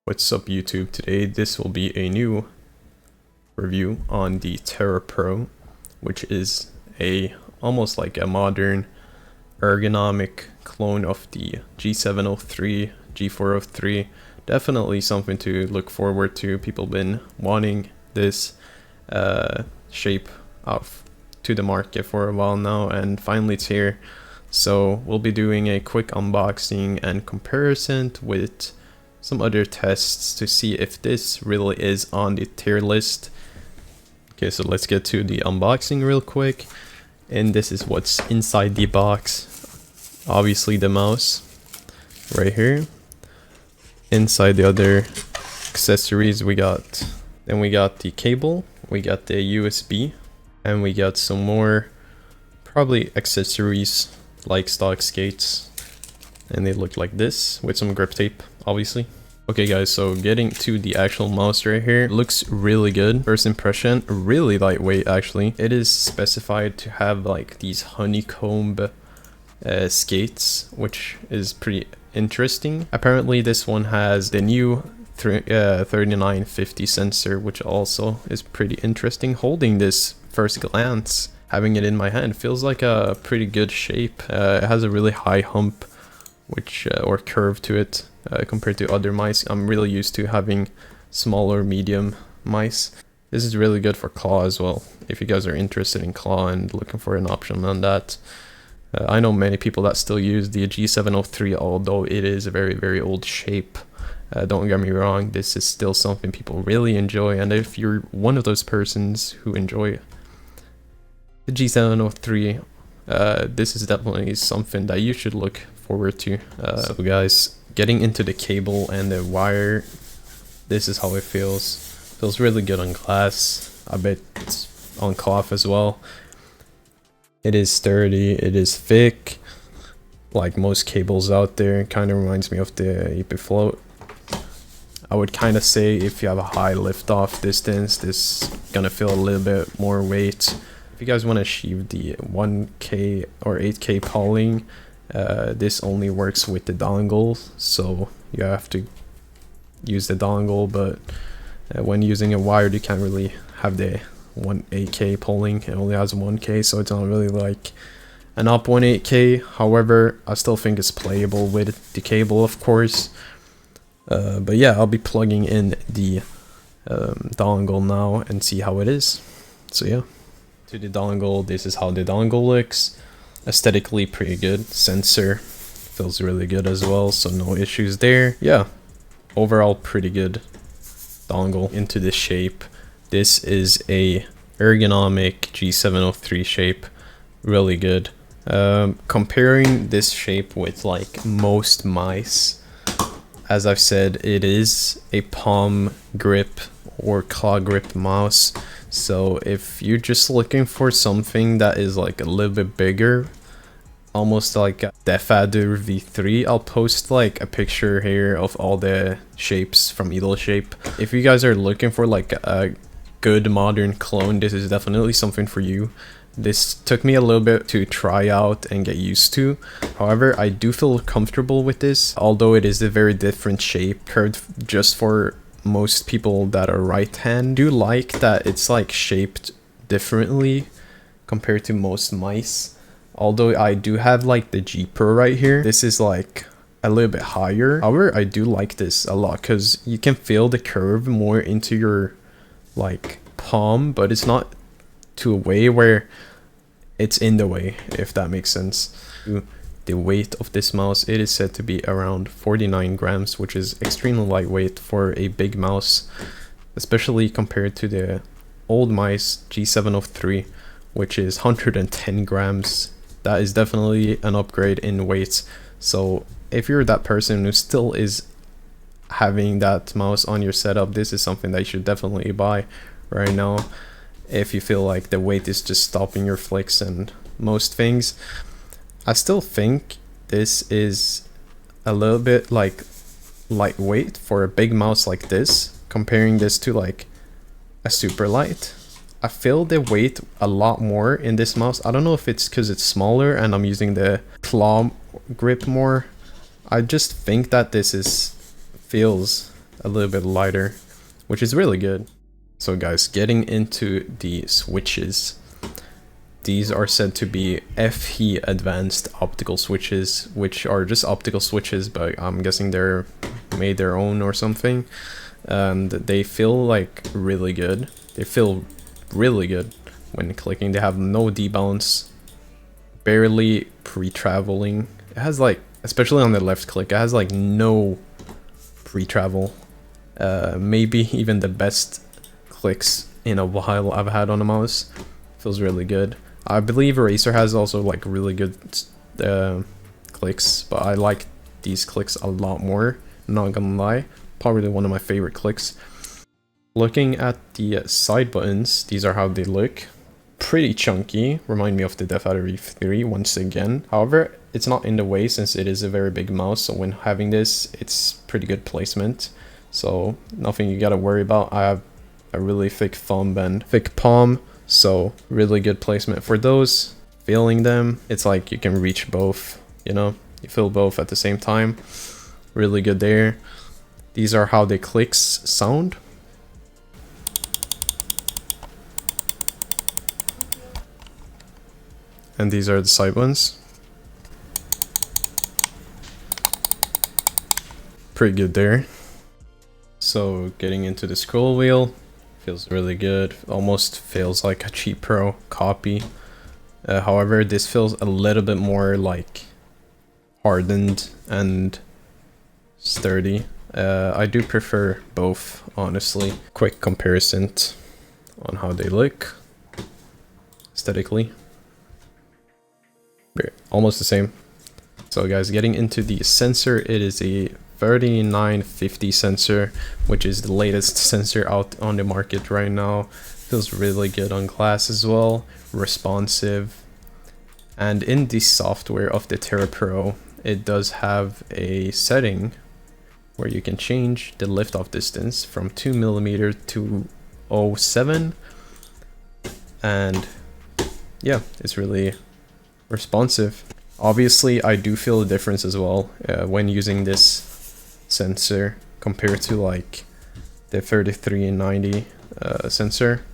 What's up YouTube? Today this will be a new review on the Terra Pro, which is almost like a modern ergonomic clone of the G703, G403. Definitely something to look forward to. People been wanting this shape to the market for a while now, and finally it's here. So we'll be doing a quick unboxing and comparison with some other tests to see if this really is on the tier list. Okay, so let's get to the unboxing real quick. And this is what's inside the box. Obviously the mouse right here. Inside the other accessories we got the cable, we got the USB, and we got some more probably accessories like stock skates, and they look like this with some grip tape, obviously. Okay guys, so getting to the actual mouse right here, looks really good. First impression, really lightweight actually. It is specified to have like these honeycomb skates, which is pretty interesting. Apparently this one has the new 3950 sensor, which also is pretty interesting. Holding this first glance, having it in my hand, feels like a pretty good shape. It has a really high hump, or curve to it compared to other mice. I'm really used to having smaller medium mice. This is really good for claw as well, if you guys are interested in claw and looking for an option on that. I know many people that still use the G703, although it is a very old shape. Don't get me wrong, this is still something people really enjoy, and if you're one of those persons who enjoy the G703, this is definitely something that you should look forward to. So guys, getting into the cable and the wire, this is how it feels really good on glass. I bet it's on cloth as well. It is sturdy, it is thick, like most cables out there. It kind of reminds me of the IPI FLOAT. I would kind of say if you have a high lift-off distance, this is gonna feel a little bit more weight. If you guys want to achieve the 1K or 8K polling, this only works with the dongle, so you have to use the dongle, but when using a wired you can't really have the 8K polling. It only has 1K, so it's not really like an up 8K. However, I still think it's playable with the cable, of course. But yeah, I'll be plugging in the dongle now and see how it is. So yeah, to the dongle, this is how the dongle looks. Aesthetically pretty good. Sensor feels really good as well, so no issues there. Yeah, overall pretty good dongle into this shape. This is a ergonomic G703 shape, really good. Comparing this shape with like most mice, as I've said, it is a palm grip or claw grip mouse. So if you're just looking for something that is like a little bit bigger, almost like a Defadder V3, I'll post like a picture here of all the shapes from Eagle Shape. If you guys are looking for like a good modern clone, this is definitely something for you. This took me a little bit to try out and get used to. However, I do feel comfortable with this, although it is a very different shape, curved just for most people that are right hand. Do like that it's like shaped differently compared to most mice. Although I do have like the G Pro right here, this is like a little bit higher. However, I do like this a lot because you can feel the curve more into your like palm, but it's not to a way where it's in the way, if that makes sense. The weight of this mouse, it is said to be around 49 grams, which is extremely lightweight for a big mouse, especially compared to the old mice G703, which is 110 grams. That is definitely an upgrade in weight. So if you're that person who still is having that mouse on your setup, this is something that you should definitely buy right now. If you feel like the weight is just stopping your flicks and most things, I still think this is a little bit like lightweight for a big mouse like this. Comparing this to like a super light, I feel the weight a lot more in this mouse. I don't know if it's because it's smaller and I'm using the claw grip more. I just think that this feels a little bit lighter, which is really good. So guys, getting into the switches. These are said to be FE advanced optical switches, which are just optical switches, but I'm guessing they're made their own or something. And they feel like really good. They feel really good when clicking. They have no debounce, barely pre-traveling. It has like, especially on the left click, it has like no pre-travel. Maybe even the best clicks in a while I've had on a mouse. Feels really good. I believe Eraser has also like really good clicks, but I like these clicks a lot more, not gonna lie. Probably one of my favorite clicks. Looking at the side buttons, these are how they look. Pretty chunky, remind me of the DeFi 3 once again. However, it's not in the way since it is a very big mouse, so when having this, it's pretty good placement. So nothing you gotta worry about. I have a really thick thumb and thick palm, so really good placement for those. Feeling them, it's like you can reach both, you know, you feel both at the same time. Really good there. These are how the clicks sound. And these are the side ones. Pretty good there. So getting into the scroll wheel, feels really good. Almost feels like a cheap Pro copy. However, this feels a little bit more like hardened and sturdy. I do prefer both, honestly. Quick comparison on how they look aesthetically. Almost the same. So guys, getting into the sensor, it is a 3950 sensor, which is the latest sensor out on the market right now. Feels really good on glass as well, responsive. And in the software of the Terra Pro, it does have a setting where you can change the liftoff distance from 2mm to 0.7, and yeah, it's really responsive. Obviously, I do feel a difference as well when using this sensor compared to like the 3390 sensor,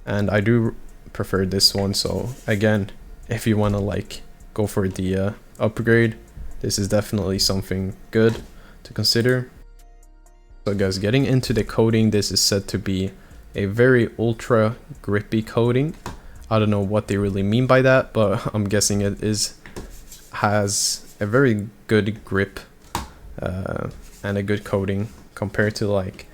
and I do prefer this one. So again, if you want to like go for the upgrade, this is definitely something good to consider. So guys, getting into the coating, this is said to be a very ultra grippy coating. I don't know what they really mean by that, but I'm guessing it has a very good grip and a good coating compared to like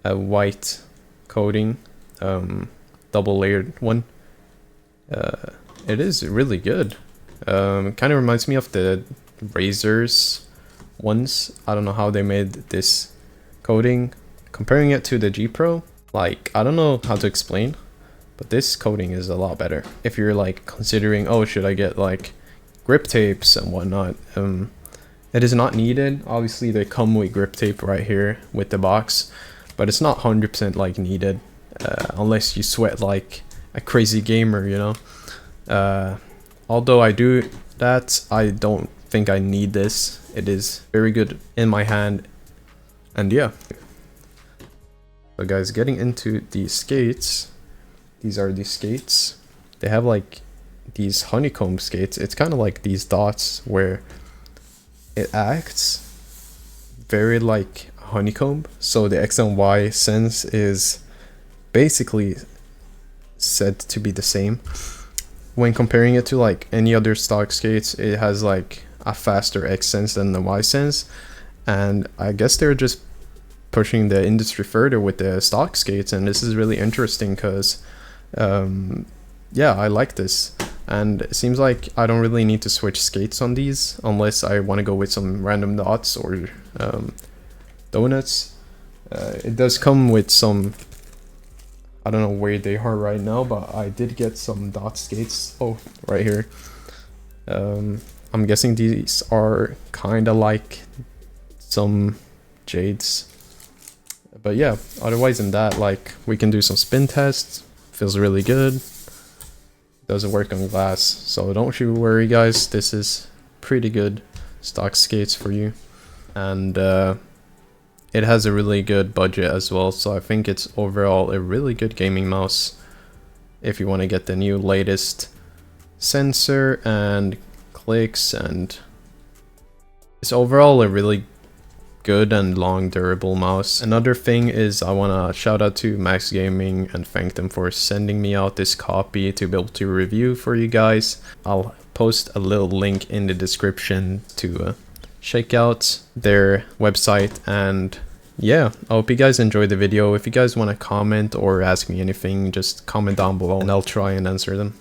a white coating, double layered one. It is really good. Kind of reminds me of the Razors ones. I don't know how they made this coating. Comparing it to the G Pro, like, I don't know how to explain, but this coating is a lot better. If you're like considering, oh, should I get like grip tapes and whatnot, it is not needed. Obviously they come with grip tape right here with the box, but it's not 100% like needed, unless you sweat like a crazy gamer, you know. Although I do that, I don't think I need this. It is very good in my hand, and yeah. So guys, getting into the skates, these are the skates. They have like these honeycomb skates. It's kind of like these dots where it acts very like honeycomb. So the X and Y sense is basically said to be the same. When comparing it to like any other stock skates, it has like a faster X sense than the Y sense. And I guess they're just pushing the industry further with the stock skates, and this is really interesting because yeah, I like this. And it seems like I don't really need to switch skates on these unless I want to go with some random dots or donuts. It does come with some, I don't know where they are right now, but I did get some dot skates. Oh, right here. I'm guessing these are kind of like some Jades. But yeah, otherwise than that, like, we can do some spin tests. Feels really good. Doesn't work on glass, so don't you worry guys, this is pretty good stock skates for you. And it has a really good budget as well, so I think it's overall a really good gaming mouse if you want to get the new latest sensor and clicks, and it's overall a really good and long durable mouse. Another thing is I want to shout out to maxgaming and thank them for sending me out this copy to be able to review for you guys. I'll post a little link in the description to check out their website, and yeah, I hope you guys enjoyed the video. If you guys want to comment or ask me anything, just comment down below and I'll try and answer them.